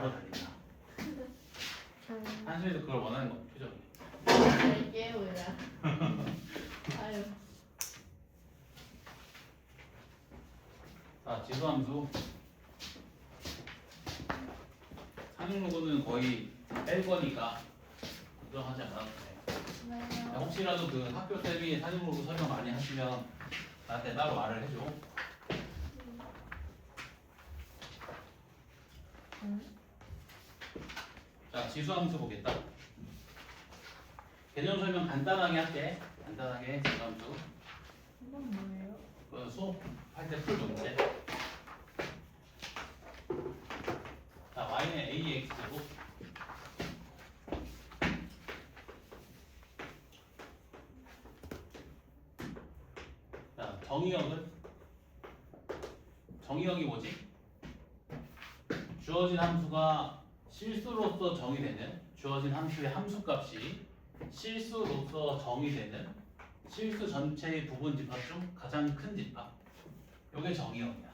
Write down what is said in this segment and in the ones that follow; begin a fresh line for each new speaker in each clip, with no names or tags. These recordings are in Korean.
바로 달린다. 한수에서 그걸 원하는 거 표정이.
이게 뭐야? 아유.
자, 지수함수. 상용로그는 거의 뺄 거니까 걱정하지 않아도 돼.
네.
혹시라도 그 학교 쌤이 상용로그 설명 많이 하시면 나한테 따로 말을 해줘. 자, 지수함수 보겠다. 개념 설명 간단하게 할게. 간단하게 지수함수.
이건 뭐예요?
그 수업할 때 풀 문제. 자, y는 ax제곱. 자, 정의역이 뭐지? 주어진 함수가 실수로서 정의되는, 주어진 함수의 함수값이 실수로서 정의되는 실수 전체의 부분 집합 중 가장 큰 집합. 이게 정의역이야.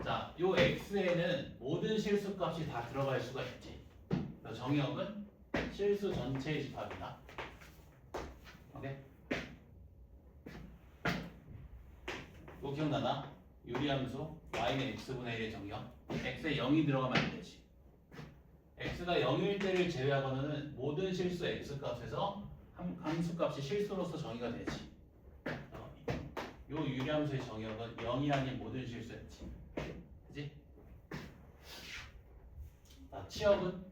자, 요 x에는 모든 실수값이 다 들어갈 수가 있지. 정의역은 실수 전체의 집합이다. 오케이? 이거 기억나나? 유리함수 y는 x분의 1의 정의역. x에 0이 들어가면 안 되지. x가 0일 때를 제외하고는 모든 실수 x값에서 함수값이 실수로서 정의가 되지. 요 유리함수의 정의역은 0이 아닌 모든 실수였지. 그지? 자, 치역은?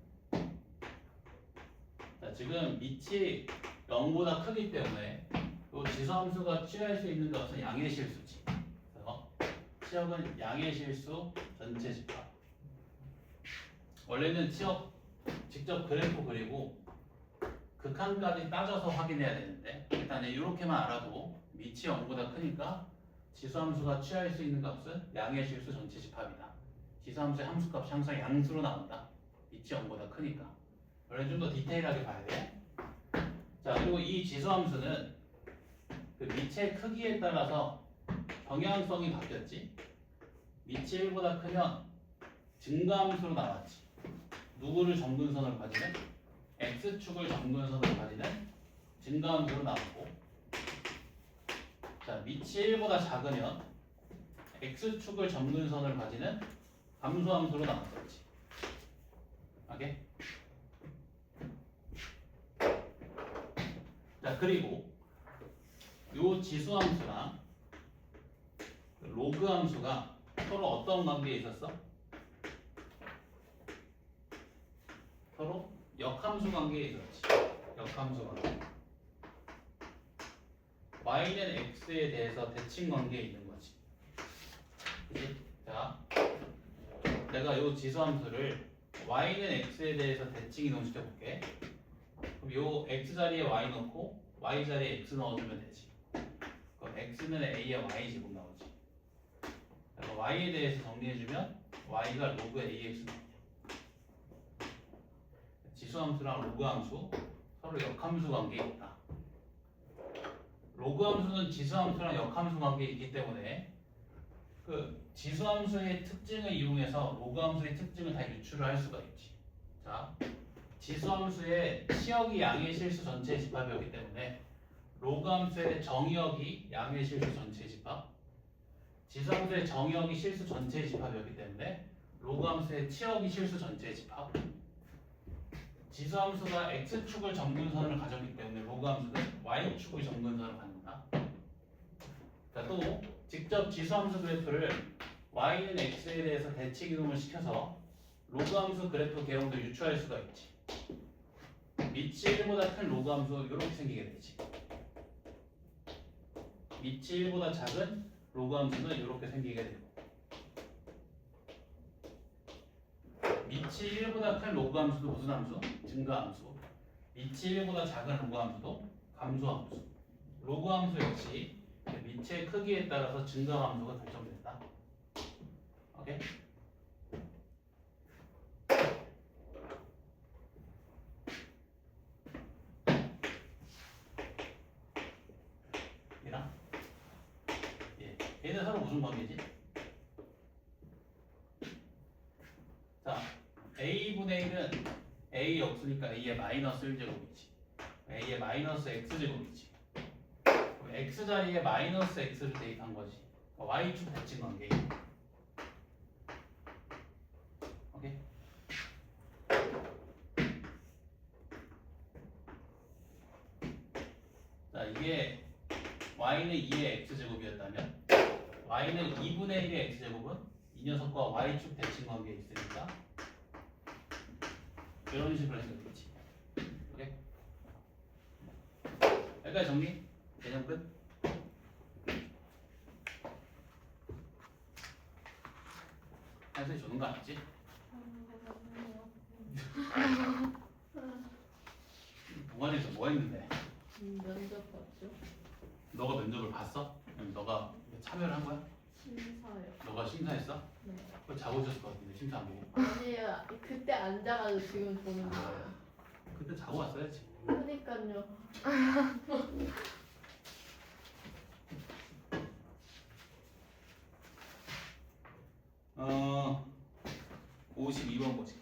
자, 지금 밑이 0보다 크기 때문에 요 지수함수가 취할 수 있는 값은 양의 실수지. 그래서 치역은 양의 실수 전체 집합. 원래는 치역 직접 그래프 그리고 극한까지 따져서 확인해야 되는데 일단 이렇게만 알아도 밑이 0보다 크니까 지수함수가 취할 수 있는 값은 양의 실수 전체 집합이다. 지수함수의 함수값이 항상 양수로 나온다. 밑이 0보다 크니까. 원래 좀 더 디테일하게 봐야 돼. 자, 그리고 이 지수함수는 그 밑의 크기에 따라서 방향성이 바뀌었지. 밑이 1보다 크면 증가함수로 나왔지. 누구를 점근선으로 가지는? x축을 점근선으로 가지는 증가함수로 나오고, 자, 밑이 1보다 작으면 x축을 점근선을 가지는 감소함수로 나왔겠지. 오케이? 자, 그리고 요 지수함수랑 로그함수가 서로 어떤 관계에 있었어? 서로 역함수 관계에 있었지. 역함수 관계. y는 x에 대해서 대칭 관계에 있는 거지. 그치? 자, 내가 요 지수함수를 y는 x에 대해서 대칭 이동시켜 볼게. 그럼 요 x 자리에 y 넣고 y 자리에 x 넣어주면 되지. 그럼 x는 a의 y 제곱 나오지. 그래서 y에 대해서 정리해주면 y가 로그 ax 나오죠. 지수함수랑 로그함수 서로 역함수 관계에 있다. 로그함수는 지수함수랑 역함수 관계에 있기 때문에 그 지수함수의 특징을 이용해서 로그함수의 특징을 다 유출을 할 수가 있지. 자, 지수함수의 치역이 양의 실수 전체의 집합이었기 때문에 로그함수의 정의역이 양의 실수 전체의 집합, 지수함수의 정의역이 실수 전체의 집합이었기 때문에 로그함수의 치역이 실수 전체의 집합, 지수함수가 x축을 점근선을 가졌기 때문에 로그함수는 y축을 점근선을 갖는다. 자, 또 직접 지수함수 그래프를 y는 x에 대해서 대칭 이동을 시켜서 로그함수 그래프 개형도 유추할 수가 있지. 밑이 1보다 큰 로그함수 이렇게 생기게 되지. 밑이 1보다 작은 로그함수는 이렇게 생기게 되고, 밑이 1보다 큰 로그함수도 무슨 함수? 증가함수. 밑이 1보다 작은 로그함수도 감소함수. 로그함수 역시 밑의 크기에 따라서 증가함수가 결정된다. 오케이? 얘랑? 얘는 서로 무슨 관계지? 자, 3분의 1은 a 없으니까 a의 마이너스 1제곱이지. a의 마이너스 x제곱이지. 그럼 x 자리에 마이너스 x를 대입한 거지. y축 대칭 관계. 오케이? 자, 이게 y는 2의 x제곱이었다면 y는 2분의 1의 x제곱은 이 녀석과 y축 대칭 관계에 있으니까 이런 식으로 생겼겠지. 오케이? 여기까지 정리? 개념 끝? 한수이 주는 거 아니지? 동아리에서 뭐 했는데?
면접 봤죠?
너가 면접을 봤어? 아니면 너가 참여를 한 거야?
심사요.
너가 심사했어?
네.
그거 자고 있었을 것 같은데 심사 안 보고.
아니에요. 그때 앉아가지고 지금 보는 거예요.
그때 자고 왔어야지.
그러니까요.
52번 보지.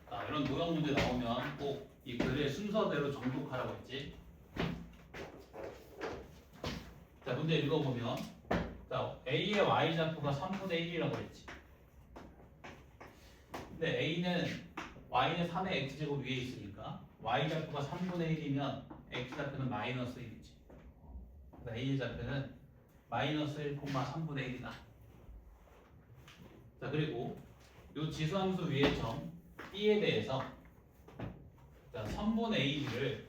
자, 이런 도형 문제 나오면 꼭 이 글의 순서대로 정독하라고 했지. 자, 문제 읽어보면 자, A의 Y좌표가 3분의 1이라고 했지. 근데 A는 Y는 3의 X제곱 위에 있으니까 Y좌표가 3분의 1이면 X좌표는 마이너스 1이지. 그래서 A의 좌표는 마이너스 1,3분의 1이다. 자, 그리고 이 지수함수 위의 점 B에 대해서 자, 선분 AB를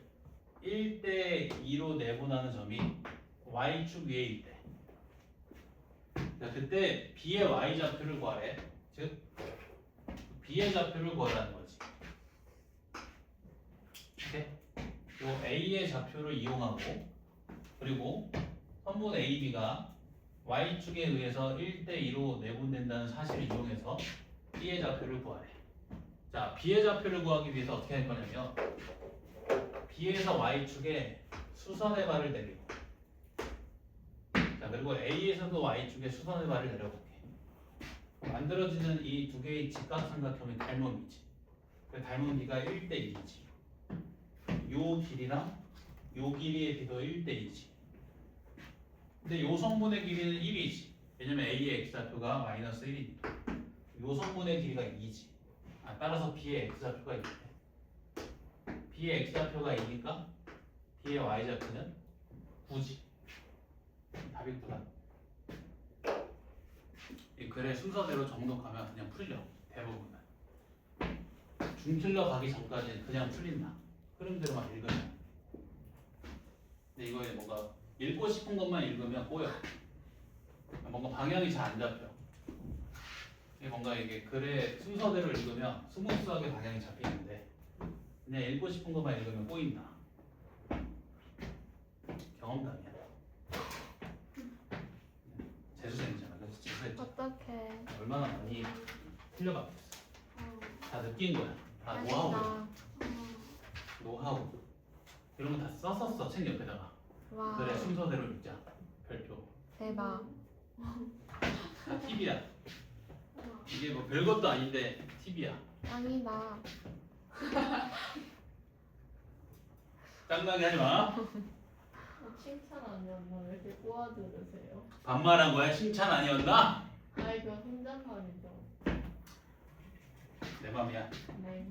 1대 2로 내분하는 점이 Y축 위에 있대. 자, 그때 B의 Y좌표를 구하래. 즉 B의 좌표를 구하라는 거지. 오케이? 요 A의 좌표를 이용하고 그리고 선분 AB가 Y축에 의해서 1대2로 내분된다는 사실을 이용해서 B의 좌표를 구하래. 자, B의 좌표를 구하기 위해서 어떻게 할 거냐면 B에서 Y축에 수선의 발을 내리고 자, 그리고 A에서도 Y축에 수선의 발을 내려볼게. 만들어지는 이 두 개의 직각삼각형의 닮음이지. 그 닮은 비가 1대1이지. 요 길이랑 요 길이의 비도 1대2지. 근데 요 성분의 길이는 1이지. 왜냐면 A의 x좌표가 마이너스 1이니까. 요 성분의 길이가 2지. 따라서 B의 x좌표가 있대. B의 x좌표가 2니까 B의 y좌표는 9지. 답이 9다. 이 글의 순서대로 정독하면 그냥 풀려. 대부분은. 중틀러 가기 전까지는 그냥 풀린다. 흐름대로만 읽으면. 근데 이거에 뭔가 읽고 싶은 것만 읽으면 꼬여. 뭔가 방향이 잘 안 잡혀. 뭔가 이게 글의 순서대로 읽으면 스무스하게 방향이 잡히는데 그냥 읽고 싶은 것만 읽으면 꼬인다. 경험담이야. 재수생이잖아. 그래서 재수했잖아.
어떡해.
얼마나 많이 틀려봤겠어. 다 느낀 거야. 다 노하우야. 노하우. 이런 거 다 썼었어. 책 옆에다가.
와.
글의 순서대로 읽자. 별표.
대박.
다 팁이야. 이게 뭐 별것도 아닌데 팁이야.
짱이다.
짱나게 하지 마.
칭찬 아니었나? 왜 이렇게 꼬아들으세요?
반말한 거야? 칭찬 아니었나?
아이, 그건 혼잣말이죠.
내 맘이야.
네.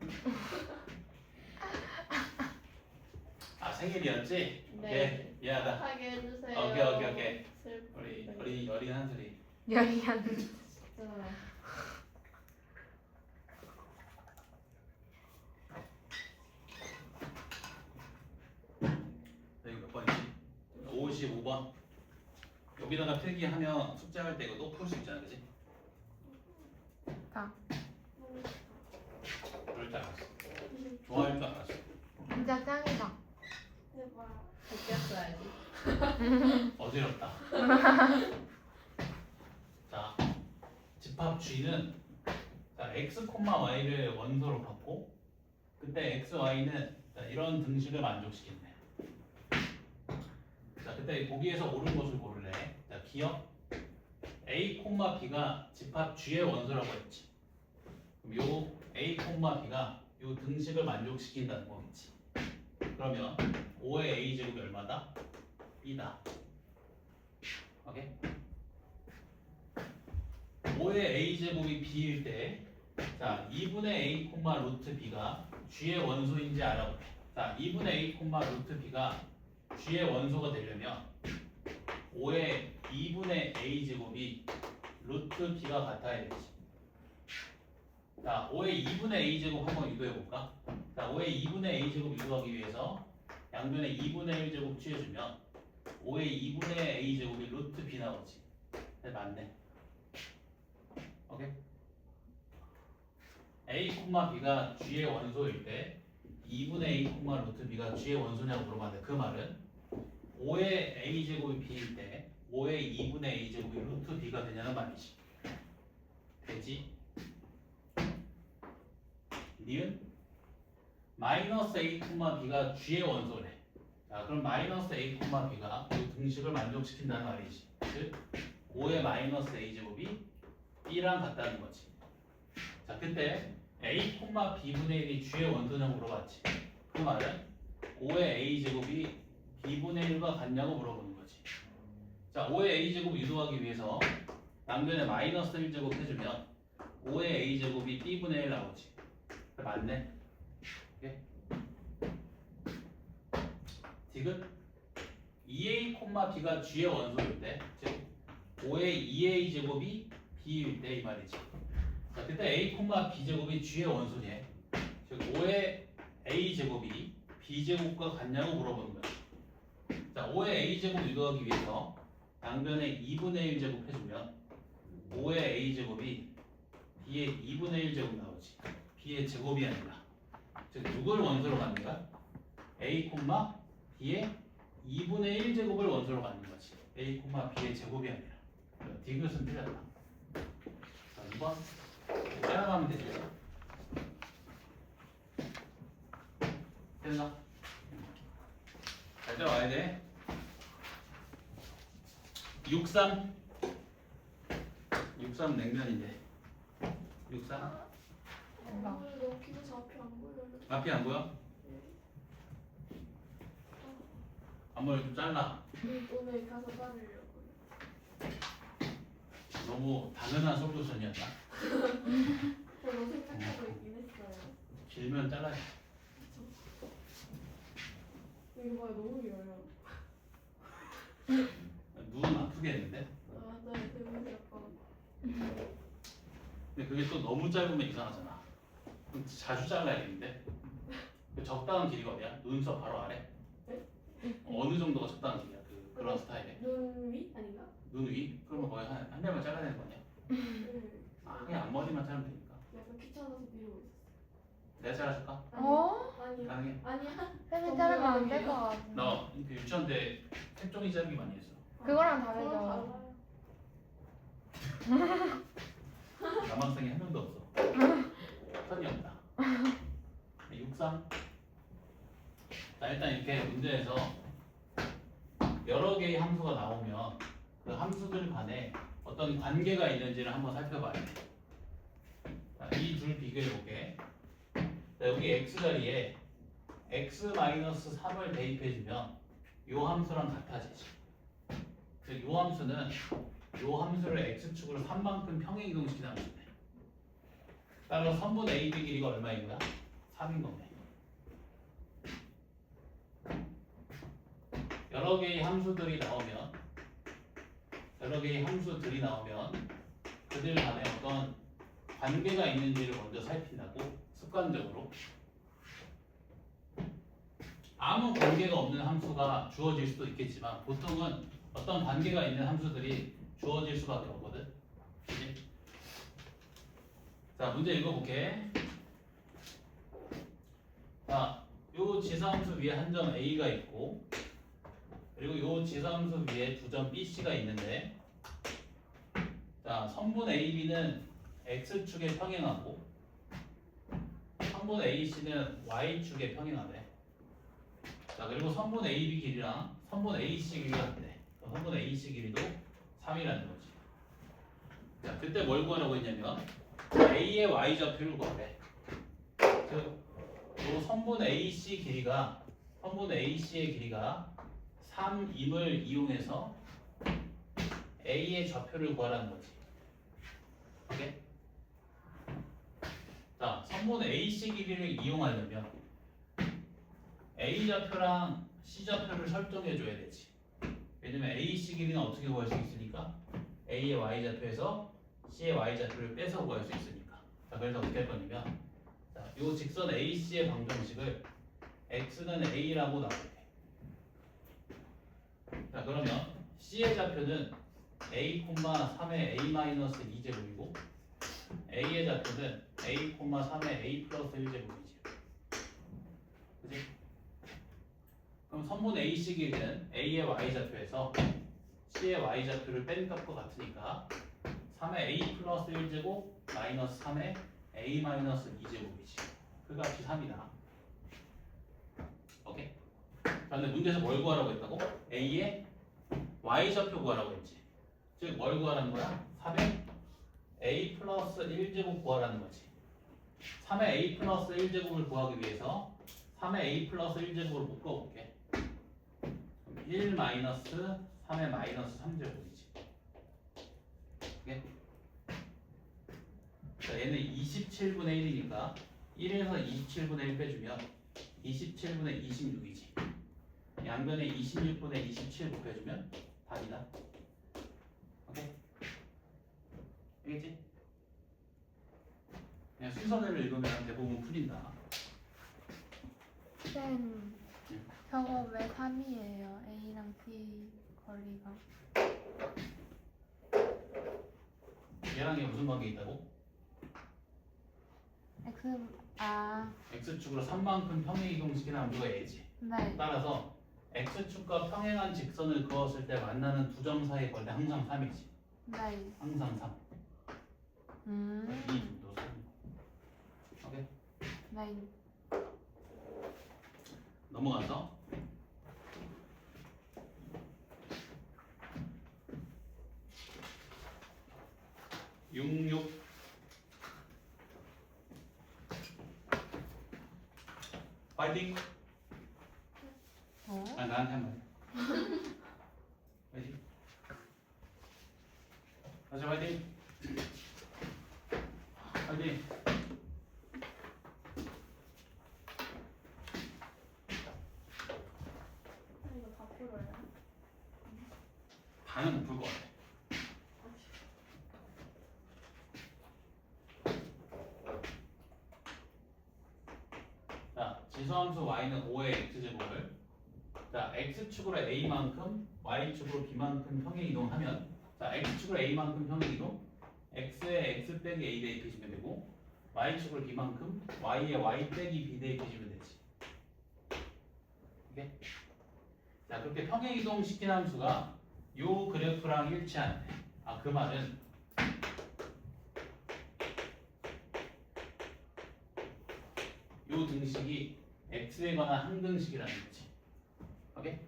아, 생일이었지?
네.
오케이. 미안하다.
하게 해주세요.
오케이.
슬프다.
우리 어린 한솔이.
여리한.
진짜.
여기 몇 번이지? 55번. 여기다가 필기하면 숙제할 때 이거 또 풀 수 있잖아, 그지?
아.
그럴 줄 알았어. 좋아할 줄 알았어.
진짜 짱이다.
대박. 느꼈어야지.
어지럽다. 자, 집합 G는 자, x, y를 원소로 갖고 그때 x, y는 이런 등식을 만족시켰네. 자, 그때 보기에서 옳은 것을 고르래. 자, 기억 a, b가 집합 g의 원소라고 했지. 그럼 요 a, b가 요 등식을 만족시킨다는 거겠지. 그러면 5의 a 제곱이 얼마다? b다. 오케이? 5의 a 제곱이 b일 때, 자 2분의 a, 루트 b가 g의 원소인지 알아보래. 자 2분의 a, 루트 b가 g의 원소가 되려면 5의 2분의 a 제곱이 루트 b가 같아야 되지. 자 5의 2분의 a 제곱 한번 유도해볼까? 자 5의 2분의 a 제곱 유도하기 위해서 양변에 2분의 1 제곱 취해주면 5의 2분의 a 제곱이 루트 b 나오지. 네, 맞네. 오케이? a, b가 g의 원소일 때 2분의 a, 루트 b가 g의 원소냐고 물어봤는데 그 말은 5의 a 제곱이 b일 때 5의 2분의 a 제곱이 루트 b가 되냐는 말이지. 되지? 니은 마이너스 a, b가 g의 원소래. 자 그럼 마이너스 a, b가 이 등식을 만족시킨다는 말이지. 즉 5의 마이너스 a 제곱이 b랑 같다는 거지. 자 그때 a, b분의 1이 g의 원소냐고 물어봤지. 그 말은 5의 a 제곱이 b분의 1과 같냐고 물어보는 거지. 자 5의 a 제곱 유도하기 위해서 양변에 마이너스 1제곱 해주면 5의 a 제곱이 b분의 1 나오지. 맞네. 오케이? 디귿 2a, b가 g의 원소일 때, 즉 5의 2a 제곱이 b일 때 이 말이지. 자, 그때 a, b 제곱이 g의 원소니, 즉 5의 a 제곱이 b 제곱과 같냐고 물어보는 거야. 자, 5의 a 제곱 유도하기 위해서 양변에 2분의 1 제곱 해주면 5의 a 제곱이 b의 2분의 1 제곱 나오지. b의 제곱이 아니라, 즉 누굴 원소로 갖는 거야? a, b의 2분의 1 제곱을 원소로 갖는 거지. a, b의 제곱이 아니라. 디귿은 틀렸다. 자, 2번 따라가면 되죠. 됐나? 잘 따라와야 돼. 63 냉면인데 63
너무 기분 앞이 안 보여요.
앞이 안 보여? 앞머리 좀 잘라.
오늘 가서 자르려고요.
너무 당연한 솔루션이었다.
저도 생각하고 있긴 했어요.
길면 잘라야 돼.
이거 봐요, 너무 길어요.
눈 아프겠는데?
아, 네, 되게 약간.
근데 그게 또 너무 짧으면 이상하잖아. 그럼 자주 잘라야겠는데? 그 적당한 길이가 어디야? 눈썹 바로 아래?
네?
어느 정도가 적당한 길이야? 그런 스타일에?
눈 위? 아닌가?
눈 위? 그러면 거의 한 대만 잘라야 되는 거 아니야?
네.
아, 그냥 앞머리만 자르면 되니까.
약간 귀찮아서 미루고 있었어요.
내가 잘라줄까?
어?
아니,
가능해?
아니야.
쌤이 자르면 안 될 것 같아.
너 그 유치원 때 색종이 자르기 많이 했어.
그거랑
그건
다르죠.
달라요.
남학생이 한 명도 없어. 편이 없다. 63. 자, 일단 이렇게 문제에서 여러 개의 함수가 나오면 그 함수들 간에 어떤 관계가 있는지를 한번 살펴봐야 돼. 이 둘 비교해 볼게. 자, 여기 x 자리에 x-3을 대입해주면 이 함수랑 같아지지. 즉, 이 함수는 이 함수를 x축으로 3만큼 평행 이동시키는 함수네. 따라서 선분 AB 길이가 얼마인 거야? 3인 거네. 여러 개의 함수들이 나오면 그들 간에 어떤 관계가 있는지를 먼저 살핀다고. 습관적으로 아무 관계가 없는 함수가 주어질 수도 있겠지만 보통은 어떤 관계가 있는 함수들이 주어질 수밖에 없거든. 그치? 자, 문제 읽어볼게. 자, 요 지수함수 위에 한 점 A가 있고 그리고 요 지수함수 위에 두 점 BC가 있는데 자, 선분 AB는 X축에 평행하고 선분 AC는 Y축에 평행하대. 자, 그리고 선분 AB 길이랑 선분 AC 길이가 같대. 그럼 선분 AC 길이도 3이라는 거지. 자, 그때 뭘 구하라고 했냐면 A의 Y좌표를 구하래. 즉, 요 선분 AC 길이가 선분 AC의 길이가 3임을 이용해서 A의 좌표를 구하라는 거지. 오케이? 자, 선분 AC 길이를 이용하려면 A 좌표랑 C 좌표를 설정해 줘야 되지. 왜냐면 AC 길이는 어떻게 구할 수 있으니까 A의 Y 좌표에서 C의 Y 좌표를 빼서 구할 수 있으니까. 자, 그래서 어떻게 할 거냐면 자, 요 직선 AC의 방정식을 X는 A라고 나올게. 자, 그러면 C의 좌표는 A, 3의 A-2제곱이고 A의 좌표는 A, 3의 A 플러스 1제곱이지. 그치? 그럼 선분 AC 길이는 A의 Y좌표에서 C의 Y좌표를 뺀 값과 같으니까 3의 A 플러스 1제곱 마이너스 3의 A 마이너스 2제곱이지. 그 값이 3이다. 오케이? 자, 근데 문제에서 뭘 구하라고 했다고? A의 Y좌표 구하라고 했지. 즉, 뭘 구하라는 거야? 3의 A 플러스 1제곱 구하라는 거지. 3의 A 플러스 1제곱을 구하기 위해서 3의 A 플러스 1제곱을 묶어볼게. 1 마이너스 3의 마이너스 3제곱이지. 오케이? 자, 얘는 27분의 1이니까 1에서 27분의 1 빼주면 27분의 26이지. 양변에 26분의 27 곱해주면 답이다. 오케이? 알겠지? 그냥 순서대로 읽으면 대부분 풀린다.
쌤, 저거 왜 3이에요? A랑 C 거리가.
얘랑 얘 무슨 관계 있다고? X축으로 3만큼 평행 이동시키는 함수가 얘지.
네.
따라서 X축과 평행한 직선을 그었을 때 만나는 두 점 사이의 거리는 항상 3이지.
네.
항상 3. 이 정도 3. 오케이?
네.
넘어가서 (66) 파이팅!
어?
아, 나한테 한 번. 파이팅! 다시 파이팅! 파이팅!
이거 다 풀어요?
다는 못 풀 것 같아. 자, 지수함수 y는 5의 x제곱을 자, x축으로 a만큼 y축으로 b만큼 평행 이동하면 자, x축으로 a만큼 평행 이동 x에 x 빼기 a 대입해주면 되고 y축으로 b만큼 y에 y 빼기 b 대입해주면 되지. 오케이? 자, 그렇게 평행 이동 시킨 함수가 요 그래프랑 일치하네. 아, 그 말은 요 등식이 x에 관한 항등식이라는 거지. 오케이?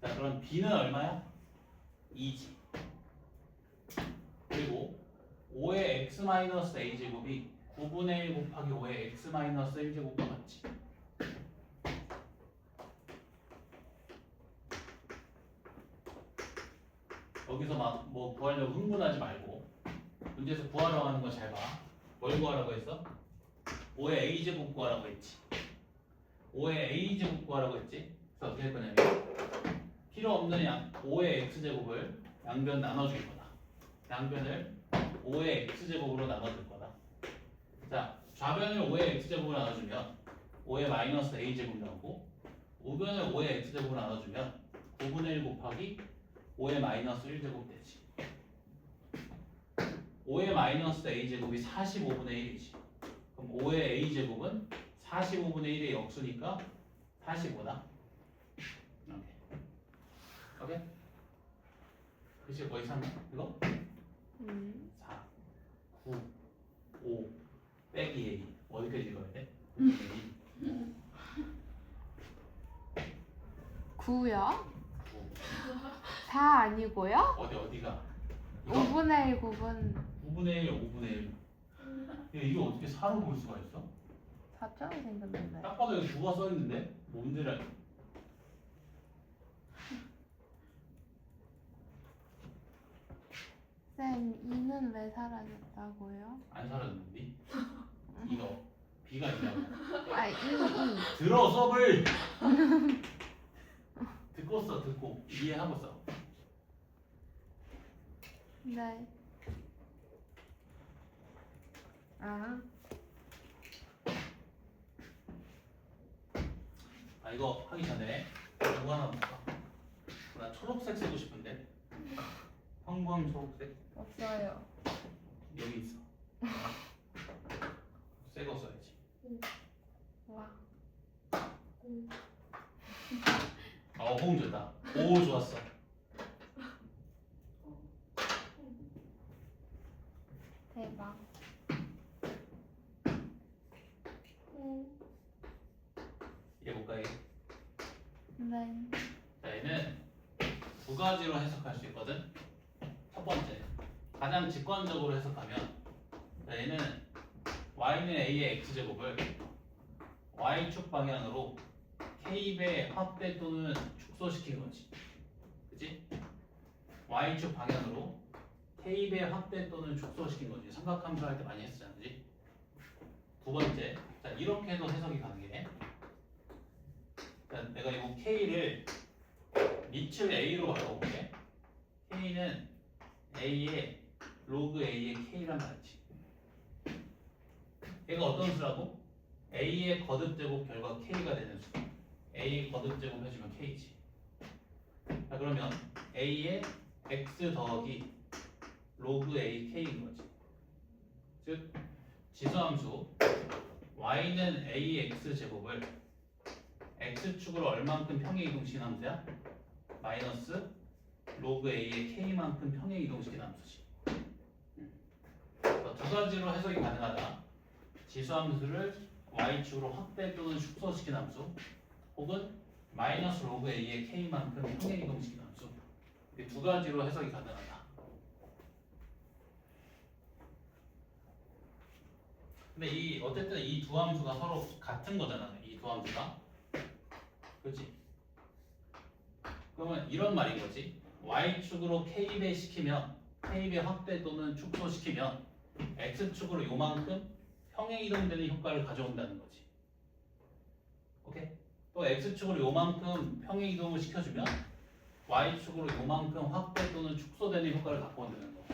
자, 그럼 b는 얼마야? 2지. 그리고 5의 x-a 제곱이 9분의 1 곱하기 5의 x-1 제곱과 같지. 여기서 막 뭐 구하려고 흥분하지 말고 문제에서 구하라고 하는 거 잘 봐. 뭘 구하라고 했어? 5의 a제곱 구하라고 했지. 5의 a제곱 구하라고 했지. 그래서 어떻게 할 거냐면 필요 없는 5의 x제곱을 양변 나눠줄 거다. 양변을 5의 x제곱으로 나눠줄 거다. 자, 좌변을 5의 x제곱으로 나눠주면 5의 마이너스 a제곱 나오고 우변을 5의 x제곱으로 나눠주면 9분의 1 곱하기 5의 마이너스 1제곱 되지. 5의 마이너스 a제곱이 45분의 1이지. 그럼 5의 a제곱은 45분의 1의 역수니까 45다. 오케이? 그치? 거의 3 이거? 4 9, 5 빼기 A 어디까지 읽어야 돼?
9요?
9
4 아니고요?
어디가? 이거
5분의 1, 9분
9분의 1, 5분의 1. 야, 이거 어떻게 4로 볼 수가 있어?
4점이 생겼는데.
딱 봐도 여기 9가 써 있는데 뭔지를
쌤, 2는 왜 사라졌다고요?
안 사라졌는데? 이거 B가 있냐고.
아, 2.
들어 수업을 듣고 써 듣고 이해하고 써.
네. 아,
아 이거 하기 전에 이거 하나 볼까? 나 초록색 쓰고 싶은데 형광 초록색
없어요.
여기 있어. 새 거 써야지.
와.
호응 좋다. 오 좋았어.
대박.
이해 볼까 이게?
네.
자 얘는 두 가지로 해석할 수 있거든. 첫 번째 가장 직관적으로 해석하면 자 얘는 y는 a의 x제곱을 y축 방향으로 k배 확대 또는 축소시킨 거지. 그치? y축 방향으로 k배 확대 또는 축소시킨 거지. 삼각함수 할 때 많이 했었잖아. 그치? 두 번째 자 이렇게도 해석이 가능해. 자, 내가 이거 k를 밑을 a로 바꿔볼게. k는 a의 로그 a의 k란 말이지. 얘가 어떤 수라고? a의 거듭제곱 결과 k가 되는 수. a 거듭제곱 해주면 k지. 자 그러면 a의 x 더하기 로그 a k인 거지. 즉 지수함수 y는 ax 제곱을 x축으로 얼만큼 평행 이동시킨 함수야? 마이너스 로그 a의 k만큼 평행 이동시킨 함수지. 두 가지로 해석이 가능하다. 지수함수를 y축으로 확대 또는 축소시킨 함수 혹은 마이너스 로그 a의 k만큼 평행 이동시킨 함수. 이 두 가지로 해석이 가능하다. 근데 이 어쨌든 이 두 함수가 서로 같은 거잖아. 이 두 함수가. 그렇지? 그러면 이런 말인 거지. y축으로 k배 시키면 k배 확대 또는 축소시키면 x축으로 요만큼 평행 이동되는 효과를 가져온다는 거지. 오케이? 또 x축으로 요만큼 평행 이동을 시켜주면 y축으로 요만큼 확대 또는 축소되는 효과를 갖고 온다는 거.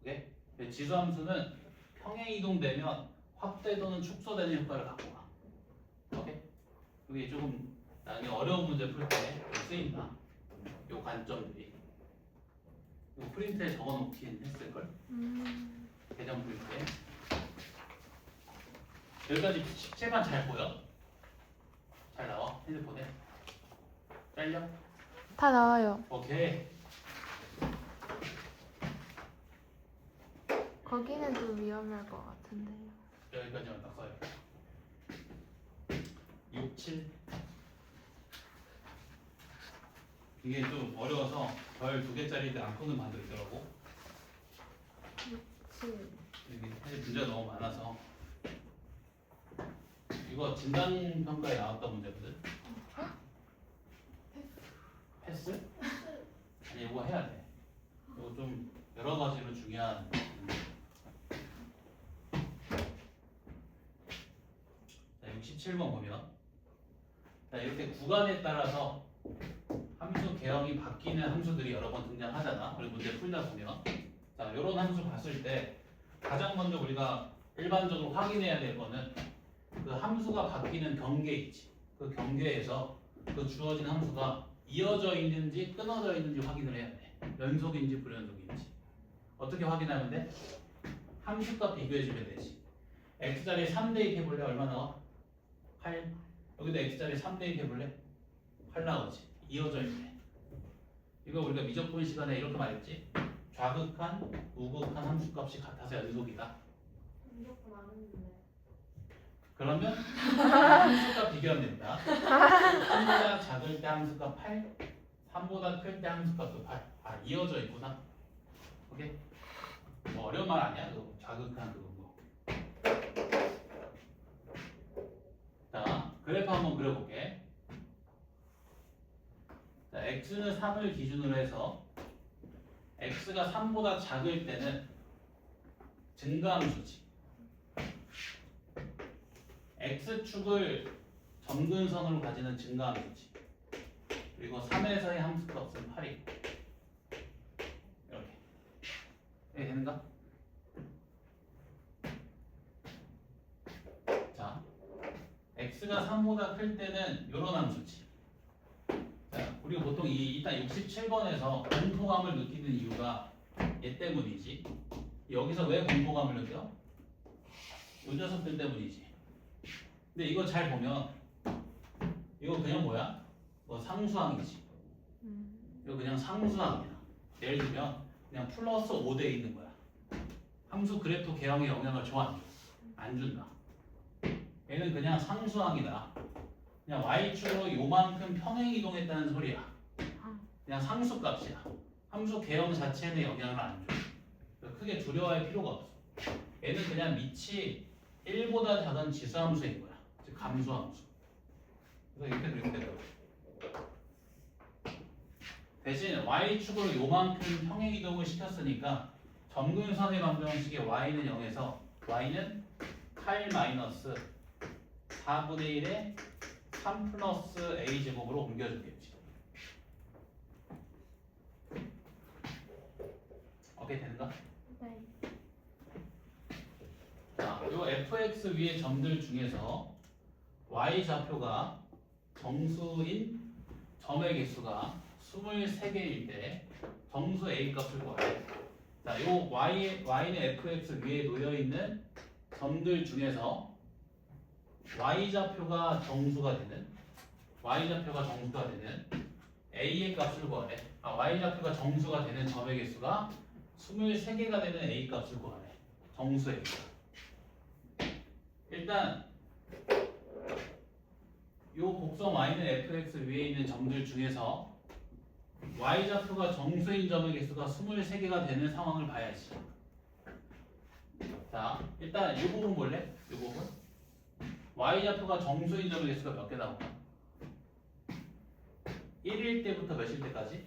오케이? 지수함수는 평행 이동되면 확대 또는 축소되는 효과를 갖고 와. 오케이? 이게 조금 나중에 어려운 문제 풀 때 쓰인다. 요 관점들이. 이거 프린트에 적어놓긴 했을걸? 개정 풀 때. 여기까지 식체만 잘 보여? 잘 나와? 핸드폰에? 잘려?
다 나와요.
오케이.
거기는 좀 위험할 것 같은데요.
여기까지만 딱 써요. 6, 7. 이게 좀 어려워서 별 2개짜리인데 안 푸는 반도 있더라고.
7.
이게 사실 문제가 너무 많아서. 이거 진단평가에 나왔던 문제거든. 패스? 아니 이거 해야 돼. 이거 좀 여러 가지로 중요한 문제. 자, 67번 보면 자, 이렇게 구간에 따라서 함수 개형이 바뀌는 함수들이 여러 번 등장하잖아. 그리고 문제 풀다 보면 자, 이런 함수 봤을 때 가장 먼저 우리가 일반적으로 확인해야 될 거는 그 함수가 바뀌는 경계 있지. 그 경계에서 그 주어진 함수가 이어져 있는지 끊어져 있는지 확인을 해야 돼. 연속인지 불연속인지. 어떻게 확인하면 돼? 함수값 비교해주면 되지. x자리에 3 대입해볼래? 얼마 나와? 8. 여기도 x자리에 3 대입해볼래? 8 나오지. 이어져 있네. 이거 우리가 미적분 시간에 이렇게 말했지. 좌극한, 우극한 함수값이 같아서 연속이다.
무조건 아는데.
그러면 함수값 비교하면 된다. 3보다 작을 때 함수값 8, 3보다 클 때 함수값도 8. 아, 이어져 있구나. 오케이? 뭐 어려운 말 아니야? 그거 좌극한 그거 뭐. 자, 그래프 한번 그려볼게. 자, x는 3을 기준으로 해서 x가 3보다 작을 때는 증가함수지. x축을 점근선으로 가지는 증가함수지. 그리고 3에서의 함수값은 8이고. 이렇게. 이렇게 되는가? 자, x가 3보다 클 때는 이런 함수지. 자, 우리가 보통 일단 67번에서 공포감을 느끼는 이유가 얘 때문이지. 여기서 왜 공포감을 느껴? 요 녀석들 때문이지. 근데 이거 잘 보면 이거 그냥 뭐야? 뭐 상수항이지. 이거 그냥 상수항이야. 예를 들면 그냥 플러스 5대 있는 거야. 함수 그래프 개형에 영향을 줘 안 줘? 안 준다. 얘는 그냥 상수항이다. 그냥 y축으로 요만큼 평행 이동했다는 소리야. 그냥 상수값이야. 함수 개형 자체는 영향을 안 줘. 크게 두려워할 필요가 없어. 얘는 그냥 밑이 1보다 작은 지수함수인 거야. 즉 감수함수. 그래서 이렇게 그리면 되더라고. 대신 y축으로 요만큼 평행 이동을 시켰으니까 점근선의 방정식의 y는 0에서 y는 8 마이너스 4분의 1에 3 플러스 a 제곱으로 옮겨주겠지. 오케이 되는가?
네.
자, 요 fx 위의 점들 중에서 y 좌표가 정수인 점의 개수가 23개일 때 정수 a 값을 구하래. 자, 요 y는 fx 위에 놓여 있는 점들 중에서 y 좌표가 정수가 되는 a의 값을 구하래. 아, y 좌표가 정수가 되는 점의 개수가 23개가 되는 a 값을 구하래. 정수 a. 일단 요 곡선 y는 fx 위에 있는 점들 중에서 y 좌표가 정수인 점의 개수가 23개가 되는 상황을 봐야지. 자, 일단 이 부분 볼래? 이 부분. y 좌표가 정수인 점의 개수가 몇 개 나오나? 1일 때부터 몇일 때까지?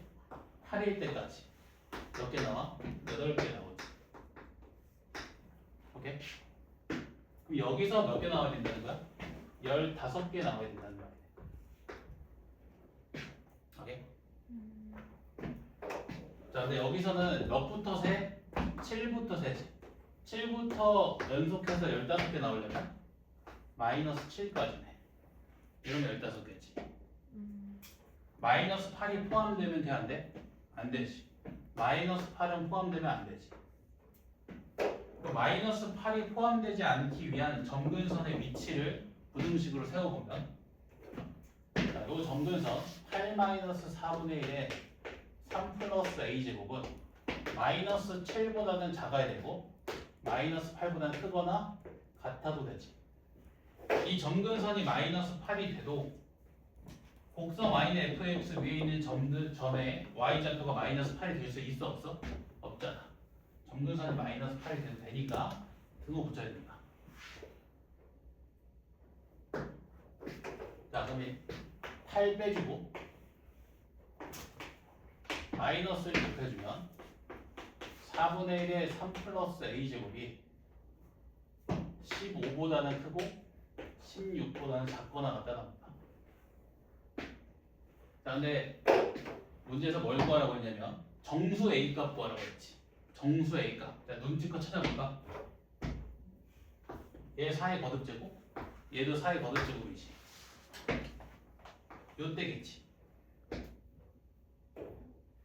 8일 때까지. 몇 개 나와? 8개 나오지. 오케이? 그럼 여기서 몇 개 나와야 된다는 거야? 15개 나와야 된다는 거야. 오케이? 자, 근데 여기서는 몇부터 세? 7부터 세지. 7부터 연속해서 15개 나오려면 마이너스 7까지네. 이러면 15개지. 마이너스 8이 포함되면 돼, 안 돼? 안 되지. 마이너스 8은 포함되면 안 되지. 마이너스 8이 포함되지 않기 위한 점근선의 위치를 부등식으로 세워보면, 자, 요 점근선 8 마이너스 4분의 1에 3 플러스 a 제곱은 마이너스 7보다는 작아야 되고 마이너스 8보다는 크거나 같아도 되지. 이 점근선이 마이너스 8이 돼도 곡선 y는 fx 위에 있는 점의 y 좌표가 마이너스 8이 될 수 있어 없어? 없잖아. 점근선이 마이너스 8이 돼도 되니까 등호 붙여야 된다. 자, 그럼 8 빼주고 마이너스를 곱해주면 4분의 1에 3 플러스 a 제곱이 15보다는 크고 16보다는 작거나 같다 나온다. 자, 근데 문제에서 뭘 구하라고 했냐면 정수 a 값 구하라고 했지. 정수 a 값. 자, 눈치껏 찾아볼까? 얘 4의 거듭제곱, 얘도 4의 거듭제곱이지. 요때겠지.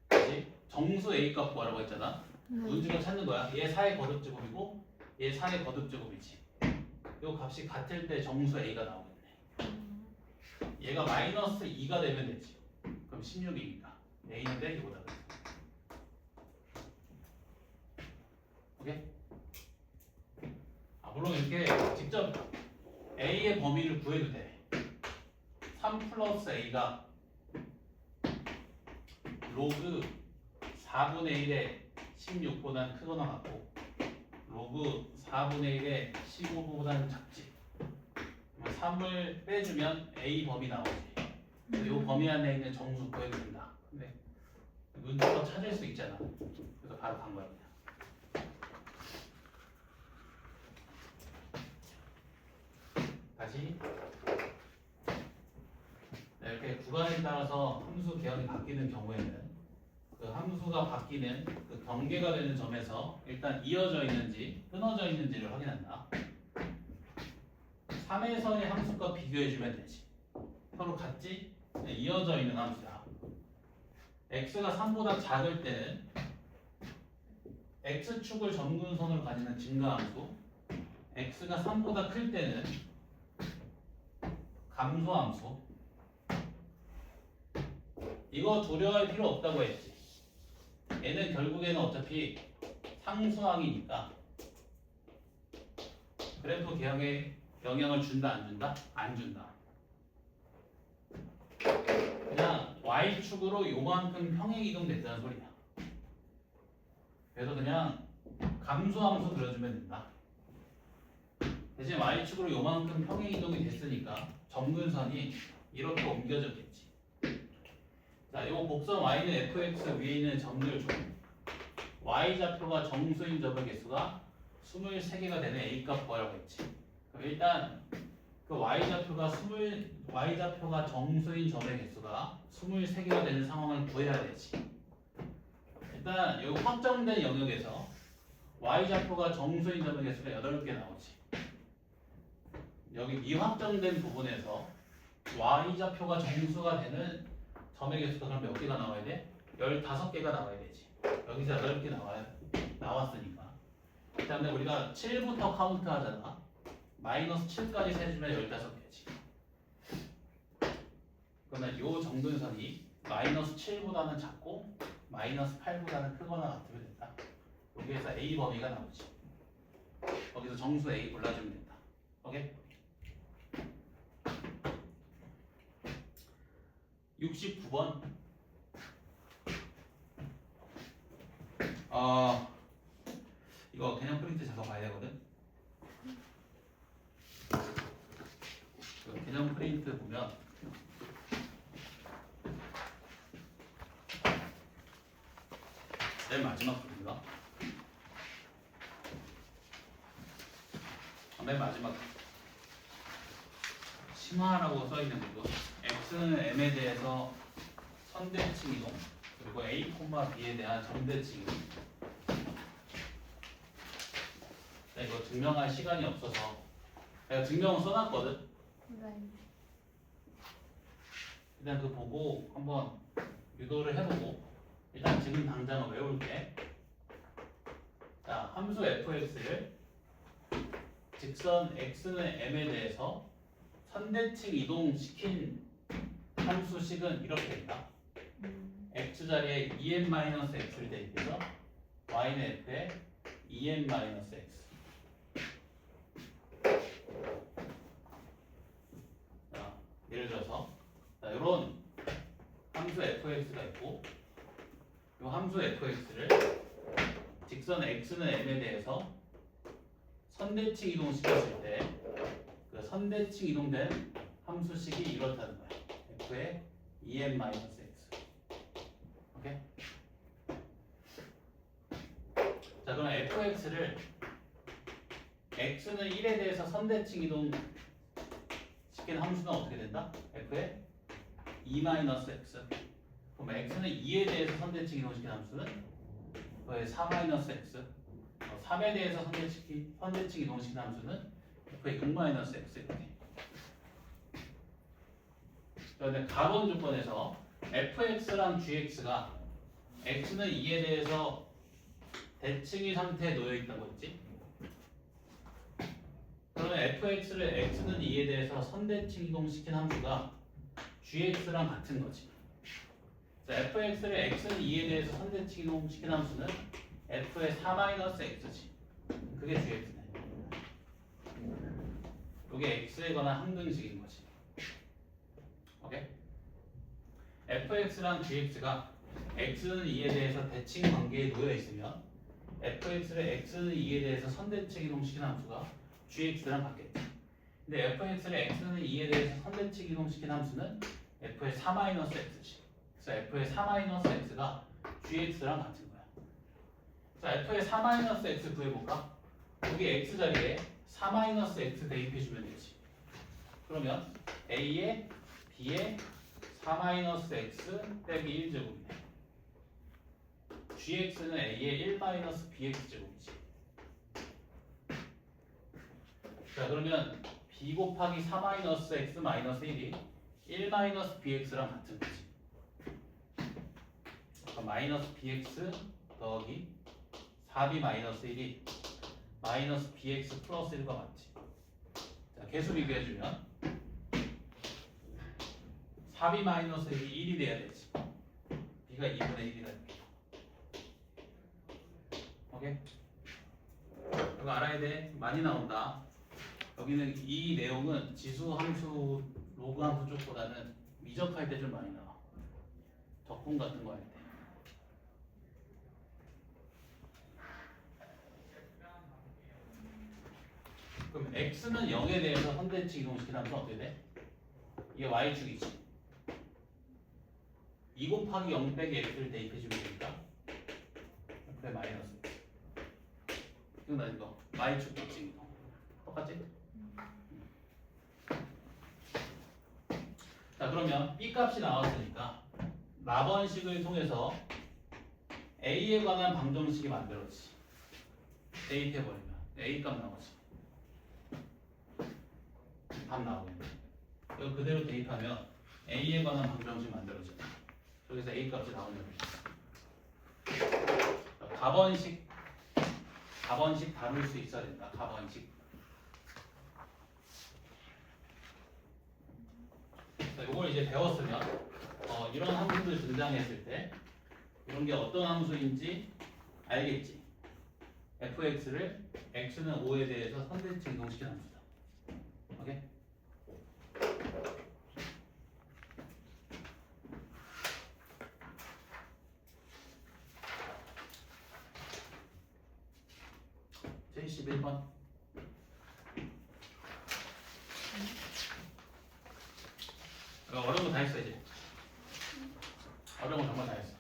그치? 정수 a 값 구하라고 했잖아. 눈치껏 찾는 거야. 얘 4의 거듭제곱이고 얘 4의 거듭제곱이지. 요 값이 같을 때 정수 a가 나오겠네. 얘가 마이너스 2가 되면 되지. 그럼 16이니까 a는 빼기보다. 오케이? 물론 이렇게 직접 a의 범위를 구해도 돼. 3 플러스 a가 로그 4분의 1의 16보다는 크거나 같고 로그 4분의 1의 15보다는 작지. 3을 빼주면 a 범위 나오지. 이 범위 안에 있는 정수 구해도 된다. 근데 눈치껏 찾을 수 있잖아. 그래서 바로 간 거야. 다시 이렇게 구간에 따라서 함수 개형이 바뀌는 경우에는 그 함수가 바뀌는 그 경계가 되는 점에서 일단 이어져 있는지 끊어져 있는지를 확인한다. 3회선의 함수과 비교해주면 되지. 서로 같지? 이어져 있는 함수다. x가 3보다 작을 때는 x축을 점근선으로 가지는 증가함수, x가 3보다 클 때는 감소함수. 이거 두려워할 필요 없다고 했지. 얘는 결국에는 어차피 상수항이니까 그래프 개형에 영향을 준다 안 준다? 안 준다. 그냥 y축으로 요만큼 평행 이동됐다는 소리야. 그래서 그냥 감소함수 그려주면 된다. 대신 y축으로 요만큼 평행 이동이 됐으니까 점근선이 이렇게 옮겨졌겠지. 자, 요 곡선 y는 fx 위에 있는 점들 중 y좌표가 정수인 점의 개수가 23개가 되는 a값 구하라고 했지. 그럼 일단 그 y좌표가 정수인 점의 개수가 23개가 되는 상황을 구해야 되지. 일단 이 확정된 영역에서 y좌표가 정수인 점의 개수가 8개 나오지. 여기 미확정된 부분에서 y좌표가 정수가 되는 점의 개수가 그럼 몇 개가 나와야 돼? 15개가 나와야 되지. 여기서 8개 나왔으니까. 그 다음에 우리가 7부터 카운트 하잖아. 마이너스 7까지 세주면 15개지. 그러면 이 정근선이 마이너스 7보다는 작고 마이너스 8보다는 크거나 같으면 된다. 여기에서 A 범위가 나오지. 거기서 정수 A 골라주면 된다. 오케이? 69번. 이거 개념 프린트 잠깐 봐야 되거든. 개념 프린트 보면 맨 마지막 부분인가? 맨 마지막 심화라고 써있는 부분. x는 m에 대해서 선대칭 이동, 그리고 a, b에 대한 점대칭 이동. 이거 증명할 시간이 없어서 내가 증명은 써놨거든.
네.
일단 그 보고 한번 유도를 해보고 일단 지금 당장은 외울게. 자, 함수 fx를 직선 x는 m에 대해서 선대칭 이동시킨 함수식은 이렇게 된다. x 자리에 en-x를 대입해서 y는 f에 en-x. 자, 예를 들어서 이런 함수 fx가 있고 이 함수 fx를 직선 x는 m에 대해서 선대칭 이동시켰을 때 그 선대칭 이동된 함수식이 이렇다는 거야. f의 en-x. 오케이? 자, 그럼 fx를 x는 1에 대해서 선대칭 이동 시킨 함수는 어떻게 된다? f의 e-x. 그럼 x는 2에 대해서 선대칭 이동시킨 함수는 f의 4-x. 3에 대해서 선대칭 이동시킨 함수는 f의 6-x 이렇게. 그런데 가본 조건에서 fx랑 gx가 x는 2에 대해서 대칭이 상태에 놓여 있다고 했지. 그러면 fx를 x는 2에 대해서 선대칭 이동시킨 함수가 gx랑 같은 거지. fx를 x는 2에 대해서 선대칭 이동시킨 함수는 f의 4-x지. 그게 gx네. 이게 x에 관한 항등식인 거지. 오케이? fx랑 gx가 x는 2에 대해서 대칭 관계에 놓여 있으면 fx를 x는 2에 대해서 선대칭 이동시킨 함수가 gx랑 같겠지. 근데 fx를 x는 2에 대해서 선대칭 이동시킨 함수는 f의 4-x지. 그래서 f의 4-x가 gx랑 같은 거야. 자, f의 4-x 구해볼까? 여기 x 자리에 4-x 대입해주면 되지. 그러면 a에 b에 4-x 빼기 1제곱이네. gx는 a의 1-bx 제곱이지. 자, 그러면 b 곱하기 4-x 마이너스 1이 1-bx랑 같은 거지. 그러니까 마이너스 bx 더하기 4b 마이너스 1이 마이너스 bx 플러스 1과 같지. 자, 계수 비교해주면 4b 마이너스 1이 1이 돼야 되지. b가 2분의 1이라 이렇게. 오케이? 이거 알아야 돼. 많이 나온다. 여기는 이 내용은 지수 함수, 로그 함수 쪽보다는 미적할 때 좀 많이 나와. 적분 같은 거 할 때. 그럼 x는 0에 대해서 선대칭 이동시킨 함수는 어떻게 돼? 이게 y축이지. 2 곱하기 0 빼기 x를 대입해주면 되니까 그래 마이너스. 이거 나 이거 y축 대칭 이동. 똑같지? 자, 그러면 b 값이 나왔으니까 라번식을 통해서 a에 관한 방정식이 만들어지지. 대입해버리면 a 값 나오지. 답 나오겠네. 이거 그대로 대입하면 a에 관한 방정식 만들어져. 여기서 a 값이 나오는 거야. 가번식 다룰 수 있어야 된다. 가번식. 자, 이걸 이제 배웠으면 이런 함수들 등장했을 때 이런 게 어떤 함수인지 알겠지. fx를 x는 5에 대해서 선대칭 이동시킨 함수다. 오케이? 제 11번. 어려운 거 다 했어 이제. 어려운 거 정말 다 했어.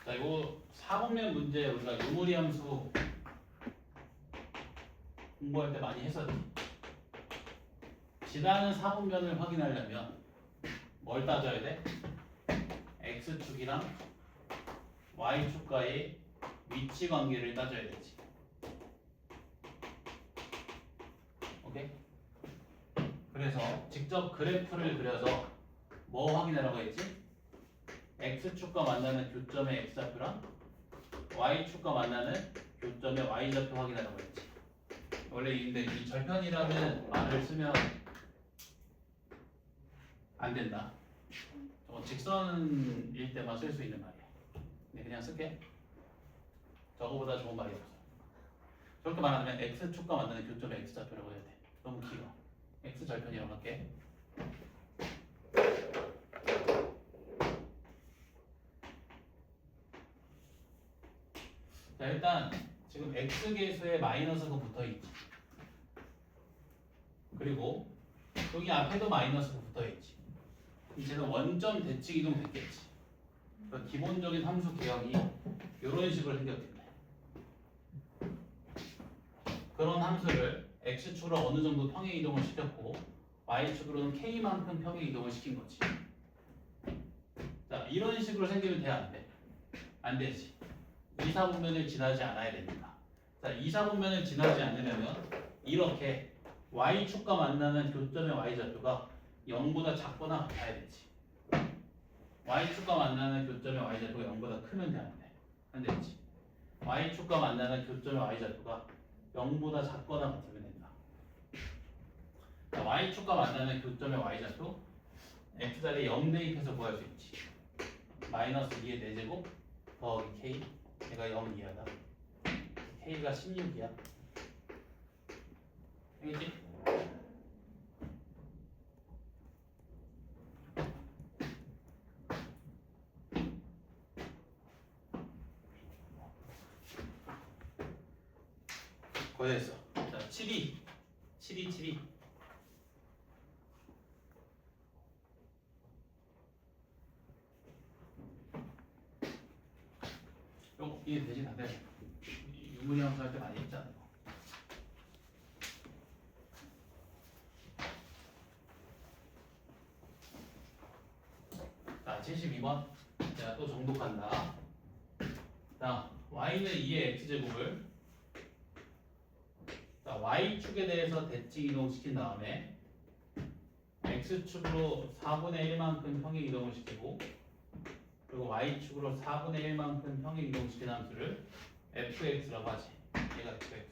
자, 이거 4분면 문제 우리가 유무리 함수 공부할 때 많이 했었지. 지나는 4분면을 확인하려면 뭘 따져야 돼? x축이랑 y축과의 위치 관계를 따져야 되지. 오케이? 그래서 직접 그래프를 그려서 뭐 확인하라고 했지? x축과 만나는 교점의 x좌표랑 y축과 만나는 교점의 y좌표 확인하라고 했지. 원래 근데 이 절편이라는 말을 쓰면 안 된다. 직선일 때만 쓸 수 있는 말이야. 근데 그냥 쓸게. 저거보다 좋은 말이 없어. 저렇게 말하면 x축과 만나는 교점의 x좌표라고 해야 돼. 너무 길어. x절편이라고 할게. 자, 일단 지금 x계수에 마이너스가 붙어있지. 그리고 여기 앞에도 마이너스가 붙어있지. 이제는 원점 대칭 이동 됐겠지. 그러니까 기본적인 함수 개형이 이런 식으로 생겼겠네. 그런 함수를 x축으로 어느 정도 평행 이동을 시켰고 y축으로는 k만큼 평행 이동을 시킨 거지. 자, 이런 식으로 생기면 돼, 안 돼? 안 되지. 2, 4분면을 지나지 않아야 되니까. 자, 2, 4분면을 지나지 않으려면 이렇게 y축과 만나는 교점의 y좌표가 0보다 작거나 같아야 되지. y축과 만나는 교점의 y좌표가 0보다 크면 돼, 안 돼? 안 되지. y축과 만나는 교점의 y좌표가 0보다 작거나 같으면 된다. 자, y축과 만나는 교점의 y좌표 x자리에 0 대입해서 구할 수 있지. 마이너스 2의 4제곱 더하기 k 얘가 0 이하다. k가 16이야. 알겠지? 거의 됐어. 자, 72. 72. 요거 이해 되지 다들? 유문이 함수 할 때 많이 했잖아. 자, 72번. 자, 또 정독한다. 자, y는 2의 x제곱을 자, y축에 대해서 대칭 이동시킨 다음에 x축으로 4분의 1만큼 평행 이동을 시키고 그리고 y축으로 4분의 1만큼 평행 이동시킨 함수를 fx라고 하지. 얘가 fx.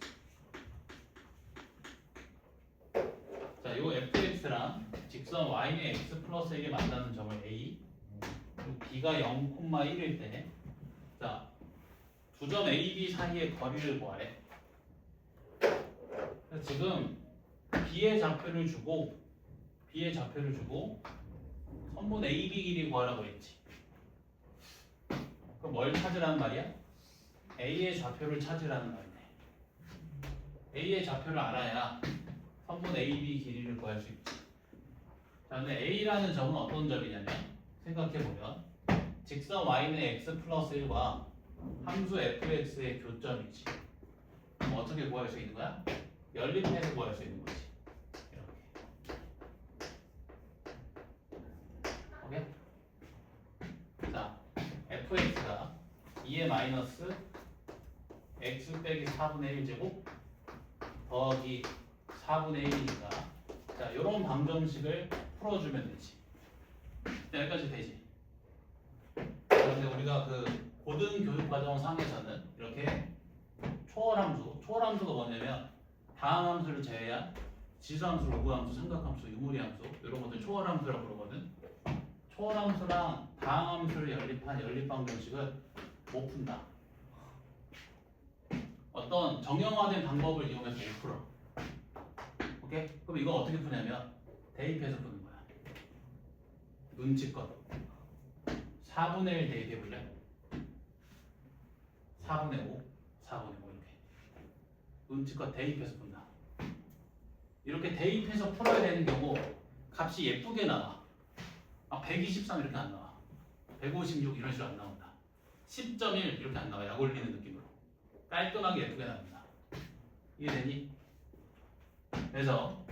자, 요 fx랑 직선 y는 x 플러스 1이 만나는 점을 a 그리고 b가 0,1일 때 자, 두 점 a, b 사이의 거리를 구하래. 그래서 지금 b의 좌표를 주고 선분 a, b 길이 구하라고 했지. 그럼 뭘 찾으라는 말이야? a의 좌표를 찾으라는 말이네. a의 좌표를 알아야 선분 a, b 길이를 구할 수 있지. 자, 근데 a라는 점은 어떤 점이냐면 생각해보면 직선 y는 x 플러스 1과 함수 fx의 교점이지. 그럼 어떻게 구할 수 있는 거야? 연립해서 구할 수 있는 거지. 이렇게. 오케이? 자, fx가 2의 마이너스 x 빼기 4분의 1제곱 더하기 4분의 1이니까 자, 요런 방정식을 풀어주면 되지. 여기까지 되지. 그런데 우리가 그 고등교육과정 상에서는 이렇게 초월함수가 뭐냐면 다항함수를 제외한 지수함수, 로그함수, 삼각함수, 유무리함수 이런 것들 초월함수라고 부르거든. 초월함수랑 다항함수를 연립한 연립방정식은 못 푼다. 어떤 정형화된 방법을 이용해서 못 풀어. 오케이? 그럼 이거 어떻게 푸냐면 대입해서 푸는 거야. 눈치껏 4분의 1 대입해 볼래? 4분의 5 이렇게 눈치껏 대입해서 푼다. 이렇게 대입해서 풀어야 되는 경우 값이 예쁘게 나와. 123 이렇게 안 나와. 156 이런 식으로 안 나온다. 10.1 이렇게 안 나와. 약 올리는 느낌으로 깔끔하게 예쁘게 나온다. 이해되니? 그래서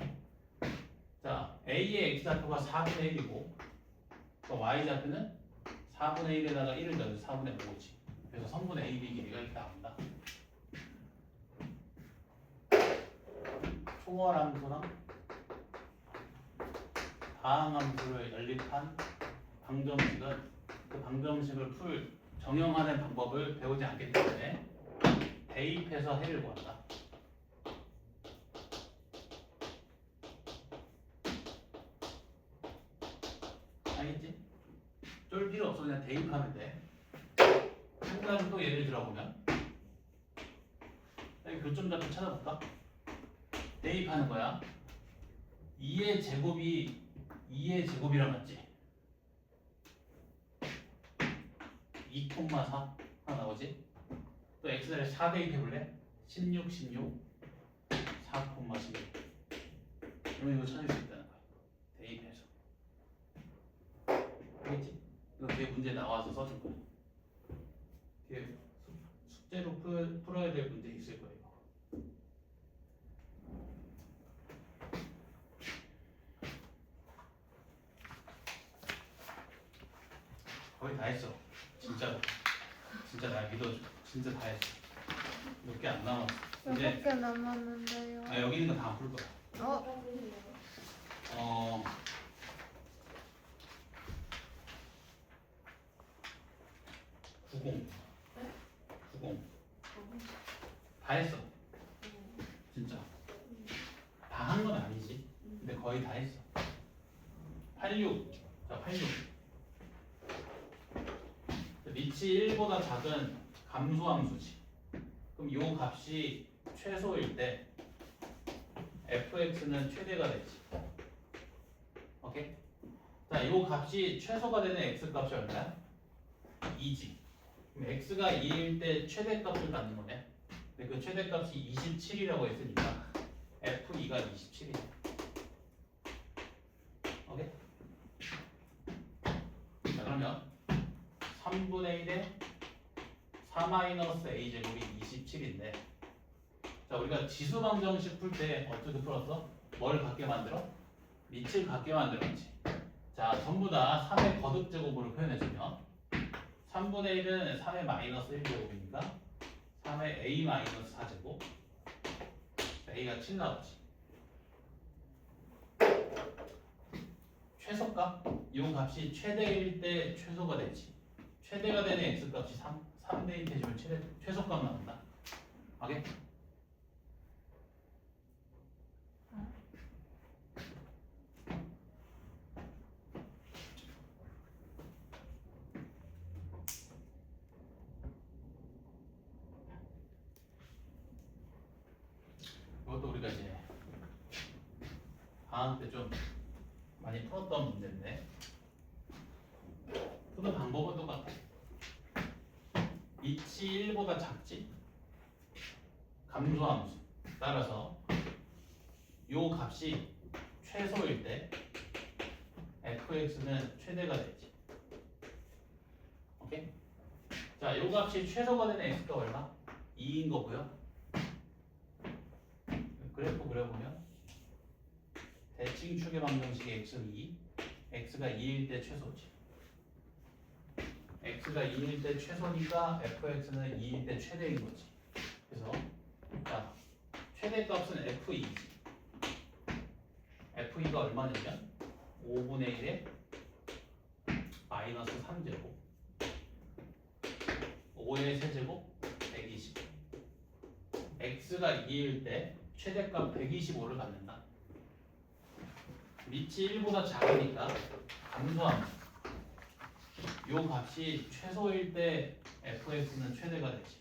자, A의 X좌표가 4분의 1이고 Y좌표는 4분의 1에다가 1을 넣어서 4분의 5지. 그래서 선분의 AB 길이가 이렇게 나온다. 초월함수랑 다항함수를 연립한 방정식은 그 방정식을 풀 정형화된 방법을 배우지 않기 때문에 대입해서 해를 구한다. 알겠지? 쫄 필요 없어. 그냥 대입하면 돼. 한 가지 또 예를 들어보면 여기 교점좌표 찾아볼까? 대입하는 거야. 2의 제곱이 2의 제곱이랑 맞지? 2,4 하나 나오지? 또 x를 4 대입해볼래? 16, 4,16 그러면 이거 찾을 수 있다는 거야. 대입해서. 알겠지? 이거 뒤에 문제 나와서 써줄 거야. 뒤에 숙제로 풀어야 될 문제 있을 거예요. 거의 다 했어. 진짜 날 믿어줘. 진짜 다 했어. 몇 개 안 남았어. 이제
6개 남았는데요.
여기 있는 거 다 안 풀 거야. 어 90 다 했어. 진짜 다 한 건 아니지. 근데 거의 다 했어. 86 자 86 리치 1보다 작은 감소함수지. 그럼 이 값이 최소일 때 fx는 최대가 되지. 오케이? 자, 이 값이 최소가 되는 x 값이 얼마야? 2지. 그럼 x가 2일 때 최대값을 갖는 거네. 근데 그 최대값이 27이라고 했으니까 f2가 27이야. 오케이? 자, 그러면 3분의 1에 4-a 제곱이 27인데, 자, 우리가 지수 방정식 풀 때 어떻게 풀었어? 뭘 갖게 만들어? 리치를 갖게 만들었지. 자, 전부 다 3의 거듭 제곱으로 표현해주면 3분의 1은 3의 마이너스 1제곱이니까 3의 a 마이너스 4제곱, a가 7 나오지. 최소값, 이 값이 최대일 때 최소가 되지. 최대가 되는 x 값이 3대 1 대시면 최소값 나온다. 오케이? 이것도 우리가 이제 방학 때 좀 많이 풀었던 문제인데 푸는 방법은 똑같아. 리치 1보다 작지? 감소함수. 따라서 요 값이 최소일 때 fx는 최대가 되지. 오케이? 자, 요 값이 최소가 되는 x가 얼마? 2인 거고요. 그래프 그려보면 대칭축의 방정식의 x는 2, x가 2일 때 최소지. x가 2일 때 최소니까 fx는 2일 때 최대인 거지. 그래서 자, 최대값은 f2지. f2가 얼마냐면 5분의 1에 마이너스 3제곱 5의 세제곱 120. x가 2일 때 최대값 125를 갖는다. 리치 1보다 작으니까 감소함. 요 값이 최소일 때 fx는 최대가 되지.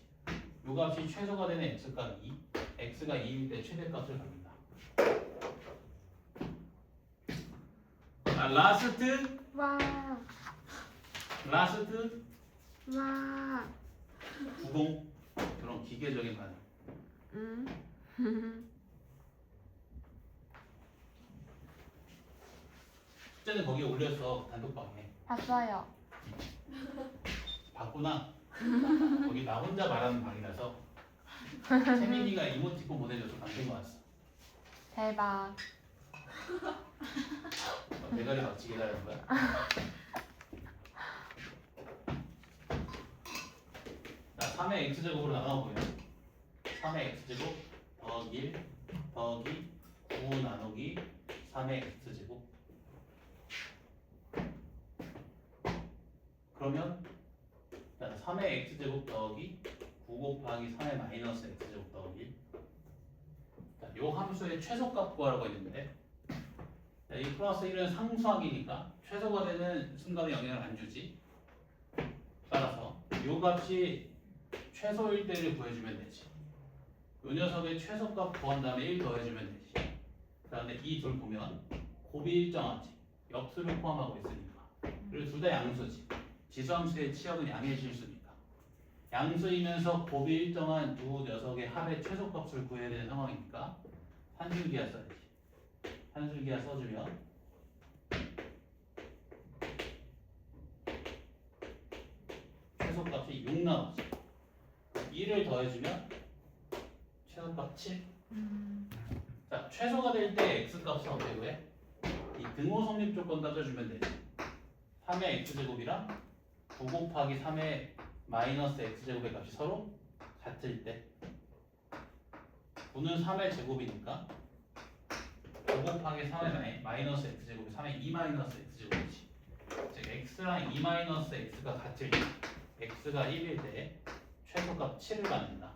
요 값이 최소가 되는 x값 2, x가 2일 때 최대값을 갖는다. 자, 라스트
와.
90. 그런 기계적인 반응. 숙제는 거기에 올렸어, 단톡방에.
봤어요.
봤구나. 거기 나 혼자 말하는 방이라서 채민이가 이모티콘 보내줘서 감동 왔어.
대박.
대가리 맞지 기다리는 거야? 자, 3의 x제곱으로 나눠보면 3의 x제곱 더하기 1 더하기 9 나누기 3의 x제곱. 그러면 3의 x제곱 더하기 9 곱하기 3의 마이너스 x제곱 더하기 1. 자, 요 함수의 최소값 구하라고 했는데, 자, 이 플러스 1은 상수항이니까 최소가 되는 순간에 영향을 안 주지. 따라서 요 값이 최소일 때를 구해주면 되지. 요 녀석의 최소값 구한 다음에 1 더해주면 되지. 그 다음에 이 둘 보면 곱이 일정하지. 역수를 포함하고 있으니까. 그리고 둘 다 양수지. 지수함수의 치역은 양의 실수니까. 양수이면서 곱이 일정한 두 녀석의 합의 최소값을 구해야 되는 상황이니까 한줄기하 써야지. 한줄기하 써주면 최소값이 6 나오지. 2를 더해주면 최소값 7. 자, 최소가 될 때 x값은 어떻게 구해? 이 등호 성립 조건 따져주면 되지. 3의 x제곱이랑 9 곱하기 3의 마이너스 x제곱의 값이 서로 같을 때 9는 3의 제곱이니까 9 곱하기 3의 마이너스 x제곱이 3의 2 마이너스 x제곱이지. 즉 x랑 2 마이너스 x가 같을 때 x가 1일 때 최소값 7을 갖는다.